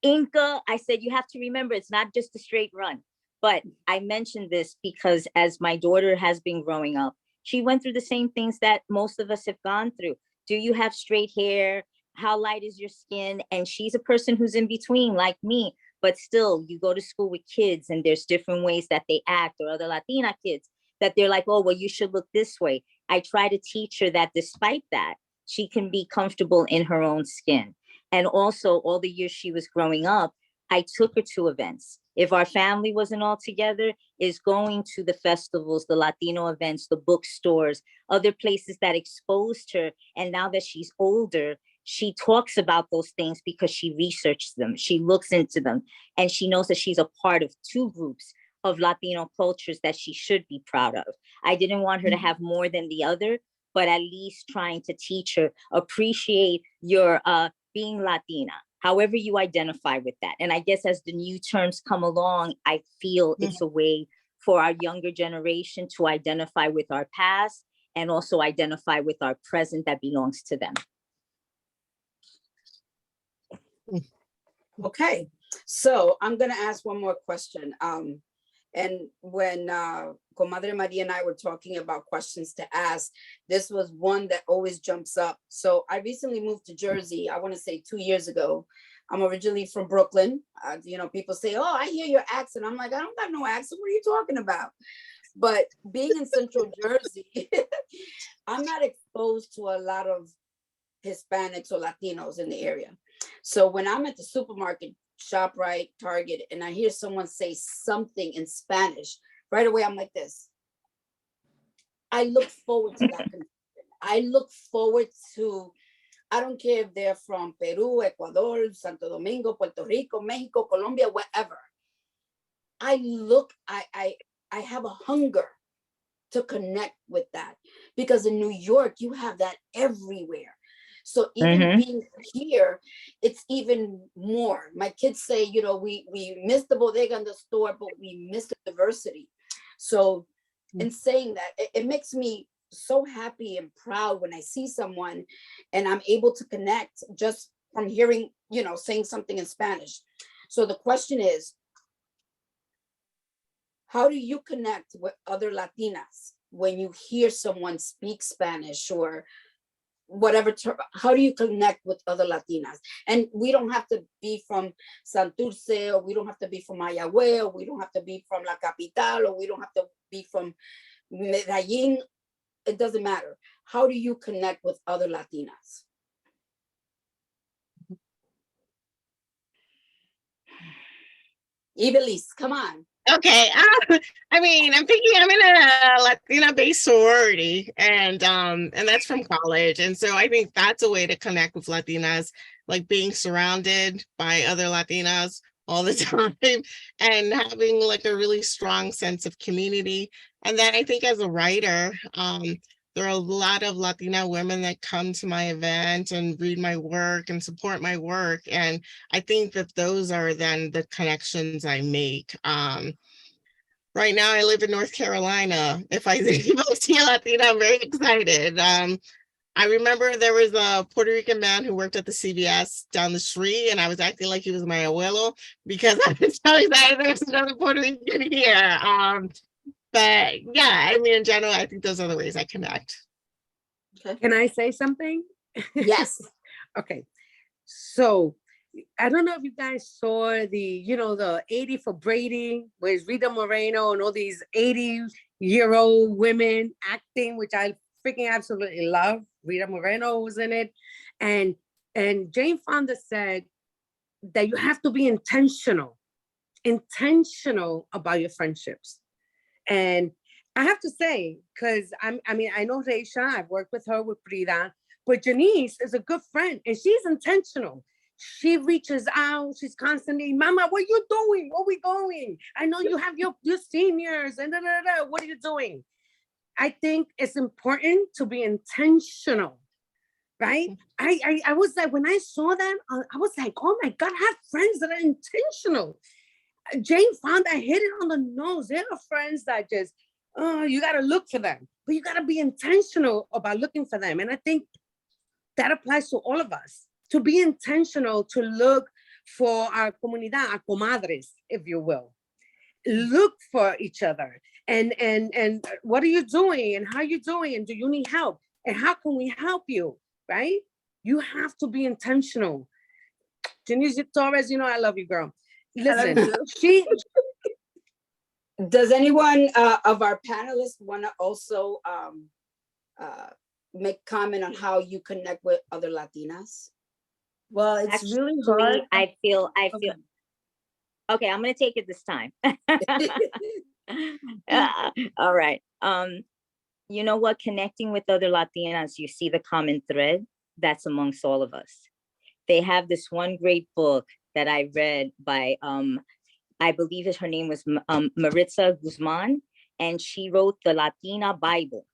Inca, I said, you have to remember, it's not just a straight run. But I mentioned this because as my daughter has been growing up, she went through the same things that most of us have gone through. Do you have straight hair? How light is your skin? And she's a person who's in between, like me, but still you go to school with kids and there's different ways that they act, or other Latina kids that they're like, oh, well, you should look this way. I try to teach her that despite that, she can be comfortable in her own skin. And also all the years she was growing up, I took her to events. If our family wasn't all together, is going to the festivals, the Latino events, the bookstores, other places that exposed her. And now that she's older, she talks about those things because she researches them. She looks into them, and she knows that she's a part of 2 groups of Latino cultures that she should be proud of. I didn't want her to have more than the other, but at least trying to teach her, appreciate your being Latina, however you identify with that. And I guess as the new terms come along, I feel it's a way for our younger generation to identify with our past and also identify with our present that belongs to them. Okay, so I'm gonna ask one more question. And when Comadre Maria and I were talking about questions to ask, this was one that always jumps up. So I recently moved to Jersey, I wanna say 2 years ago. I'm originally from Brooklyn. You know, people say, oh, I hear your accent. I'm like, I don't got no accent, what are you talking about? But being in Central Jersey, I'm not exposed to a lot of Hispanics or Latinos in the area. So when I'm at the supermarket, ShopRite, Target, and I hear someone say something in Spanish, right away I'm like this. I look forward to that connection. I look forward to, I don't care if they're from Peru, Ecuador, Santo Domingo, Puerto Rico, Mexico, Colombia, wherever. I have a hunger to connect with that, because in New York, you have that everywhere. So even being here, it's even more. My kids say, you know, we miss the bodega in the store, but we miss the diversity. So in saying that, it makes me so happy and proud when I see someone and I'm able to connect just from hearing, you know, saying something in Spanish. So the question is, how do you connect with other Latinas when you hear someone speak Spanish or whatever term? How do you connect with other Latinas? And we don't have to be from Santurce, or we don't have to be from Mayagüez, or we don't have to be from La Capital, or we don't have to be from Medellin. It doesn't matter. How do you connect with other Latinas? Ibelis, come on. Okay. I mean, I'm thinking I'm in a Latina-based sorority, and that's from college. And so I think that's a way to connect with Latinas, like being surrounded by other Latinas all the time and having like a really strong sense of community. And then I think as a writer, there are a lot of Latina women that come to my event and read my work and support my work. And I think that those are then the connections I make. Right now I live in North Carolina. If I see a Latina, I'm very excited. I remember there was a Puerto Rican man who worked at the CVS down the street, and I was acting like he was my abuelo because I was so excited there's another Puerto Rican here. But yeah, I mean, in general, I think those are the ways I connect. Okay. Can I say something? Yes. Okay. So I don't know if you guys saw the, you know, the 80 for Brady, with Rita Moreno and all these 80-year-old women acting, which I freaking absolutely love. Rita Moreno was in it. And Jane Fonda said that you have to be intentional about your friendships. And I have to say, because I know Reisha, I've worked with her with Frida, but Janice is a good friend and she's intentional. She reaches out, she's constantly, Mama, what are you doing? Where are we going? I know you have your seniors and what are you doing? I think it's important to be intentional, right? I was like, when I saw that, I was like, oh my God, I have friends that are intentional. Jane Fonda hit it on the nose. There are friends that just, you got to look for them, but you got to be intentional about looking for them. And I think that applies to all of us, to be intentional, to look for our comunidad, our comadres, if you will. Look for each other. And what are you doing? And how are you doing? And do you need help? And how can we help you? Right? You have to be intentional. Janice Torres, you know I love you, girl. Listen, Does anyone of our panelists want to also make comment on how you connect with other Latinas? Well, it's really hard. I feel. Okay, I'm gonna take it this time. All right. You know what? Connecting with other Latinas, you see the common thread that's amongst all of us. They have this one great book that I read by, I believe her name was Maritza Guzman, and she wrote the Latina Bible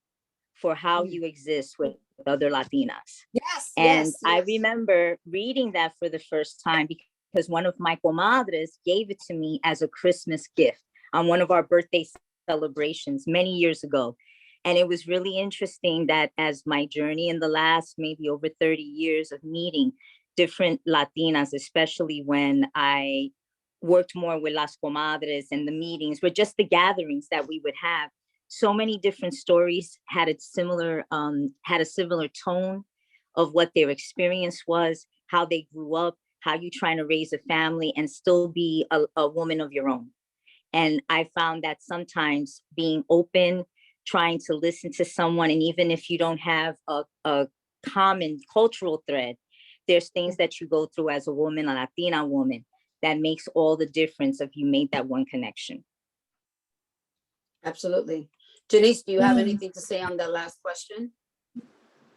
for how you exist with other Latinas. Yes. And yes. I remember reading that for the first time because one of my comadres gave it to me as a Christmas gift on one of our birthday celebrations many years ago. And it was really interesting that as my journey in the last maybe over 30 years of meeting different Latinas, especially when I worked more with Las Comadres and the meetings, were just the gatherings that we would have. So many different stories had a similar tone of what their experience was, how they grew up, how you trying to raise a family and still be a woman of your own. And I found that sometimes being open, trying to listen to someone, and even if you don't have a common cultural thread, there's things that you go through as a woman, a Latina woman, that makes all the difference if you made that one connection. Absolutely. Janice, do you have anything to say on that last question?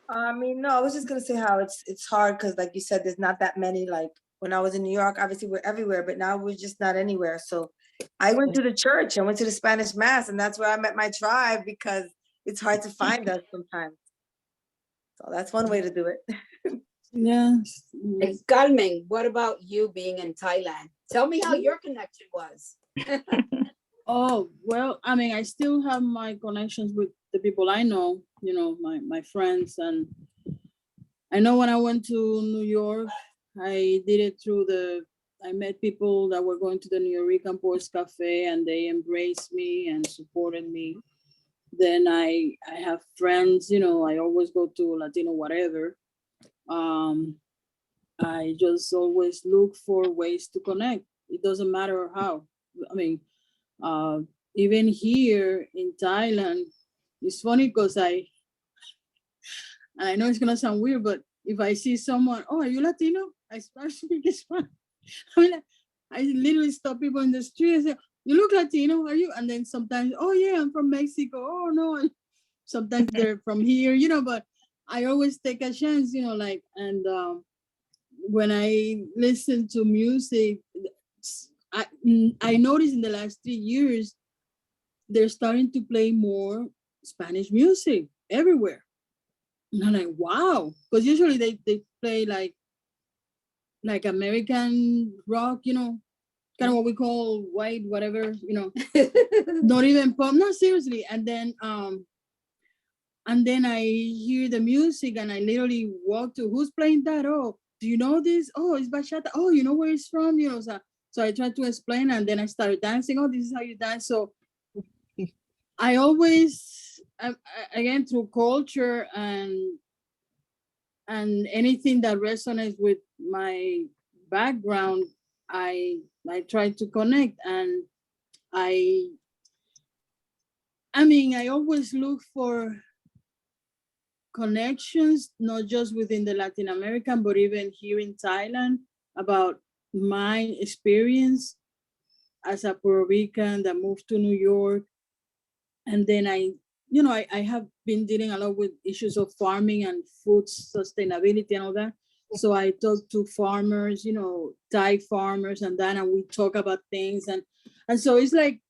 No, I was just gonna say how it's hard because, like you said, there's not that many. Like when I was in New York, obviously we're everywhere, but now we're just not anywhere. So I went to the church. I went to the Spanish Mass, and that's where I met my tribe because it's hard to find us sometimes. So that's one way to do it. Yes. And Carmen, what about you being in Thailand? Tell me how your connection was. Oh, well, I mean, I still have my connections with the people I know, you know, my friends. And I know when I went to New York, I did it through I met people that were going to the New York Ports Cafe, and they embraced me and supported me. Then I have friends, you know, I always go to Latino whatever. I just always look for ways to connect. It doesn't matter how. I mean, even here in Thailand, it's funny because I know it's gonna sound weird, but if I see someone, oh, are you Latino? I start speaking Spanish. I mean, I literally stop people in the street and say, you look Latino, are you? And then sometimes, oh yeah, I'm from Mexico. Oh no. And sometimes they're from here, you know, but I always take a chance, you know, like, and when I listen to music, I noticed in the last 3 years, they're starting to play more Spanish music everywhere. And I'm like, wow. Because usually they play like American rock, you know, kind of what we call white, whatever, you know, not even pop, no, seriously. And then I hear the music and I literally walk to, who's playing that? Oh, do you know this? Oh, it's bachata. Oh, you know where it's from? You know, so I tried to explain, and then I started dancing. Oh, this is how you dance. So I always, again, through culture and anything that resonates with my background, I try to connect. And I mean, I always look for connections, not just within the Latin American, but even here in Thailand, about my experience as a Puerto Rican that moved to New York. And then I have been dealing a lot with issues of farming and food sustainability and all that. So I talk to farmers, Thai farmers and that, and we talk about things. And so it's like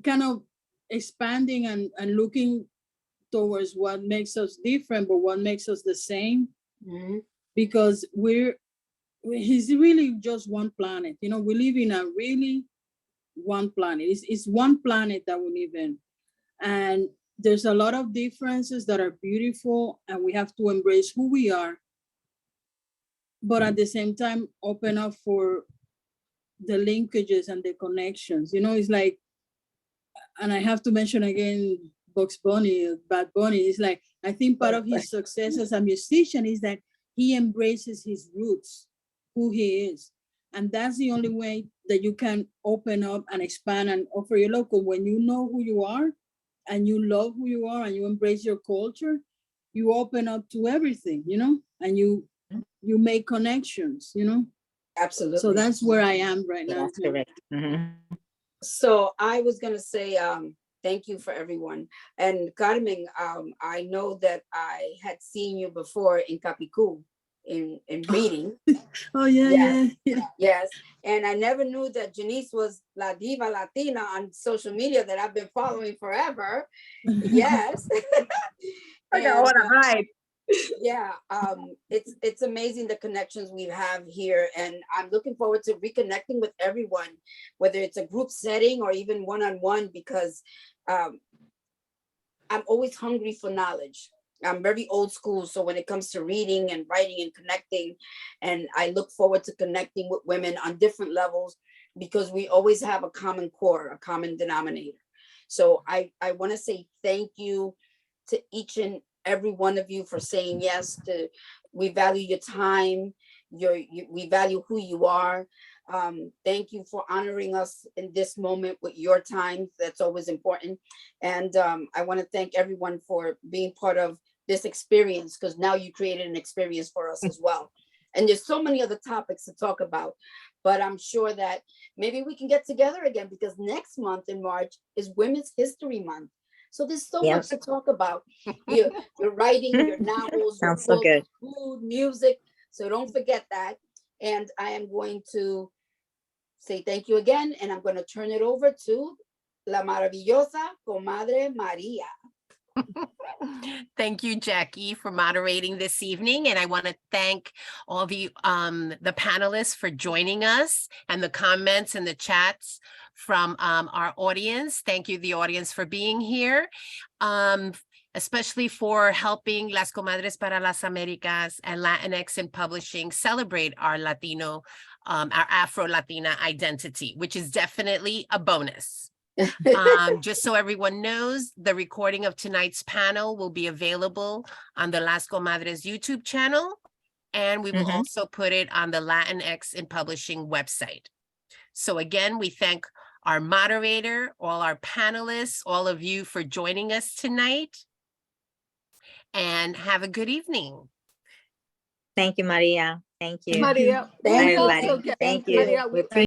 kind of expanding and looking towards what makes us different, but what makes us the same. Mhm. Because he's really just one planet. We live in a really one planet. It's one planet that we live in. And there's a lot of differences that are beautiful, and we have to embrace who we are. But at the same time, open up for the linkages and the connections. It's like, and I have to mention again, Bad Bunny, is like, I think part of his success as a musician is that he embraces his roots, who he is. And that's the only way that you can open up and expand and offer your local. When you know who you are and you love who you are and you embrace your culture, you open up to everything, and you make connections, Absolutely. So that's where I am right now. That's correct. Mhm. So I was gonna say, thank you for everyone. And Carmen, I know that I had seen you before in Capicu in reading. Oh yeah, Yes. yeah. Yes. And I never knew that Janice was La Diva Latina on social media that I've been following forever. Yes. I got what And, to hide. yeah, it's amazing the connections we have here, and I'm looking forward to reconnecting with everyone, whether it's a group setting or even one-on-one, because I'm always hungry for knowledge. I'm very old school, so when it comes to reading and writing and connecting, and I look forward to connecting with women on different levels, because we always have a common core, a common denominator. So I want to say thank you to each and every one of you for saying yes. We value your time, we value who you are. Thank you for honoring us in this moment with your time. That's always important. And I want to thank everyone for being part of this experience, because now you created an experience for us as well. And there's so many other topics to talk about, but I'm sure that maybe we can get together again, because next month in March is Women's History Month. So there's so much to talk about. Your writing, your novels, your Sounds so books, good. food, music. So don't forget that. And I am going to say thank you again, and I'm going to turn it over to La Maravillosa Comadre Maria. Thank you, Jackie, for moderating this evening. And I want to thank all of you, the panelists, for joining us, and the comments and the chats from our audience. Thank you, the audience, for being here, especially for helping Las Comadres para las Americas and Latinx in Publishing celebrate our Latino, our Afro-Latina identity, which is definitely a bonus. Just so everyone knows, the recording of tonight's panel will be available on the Las Comadres YouTube channel, and we will also put it on the Latinx in Publishing website. So again, we thank our moderator, all our panelists, all of you for joining us tonight, and have a good evening. Thank you, Maria. Thank you. Maria, Thank Bye, you. everybody. Thank Thank you. you. We appreciate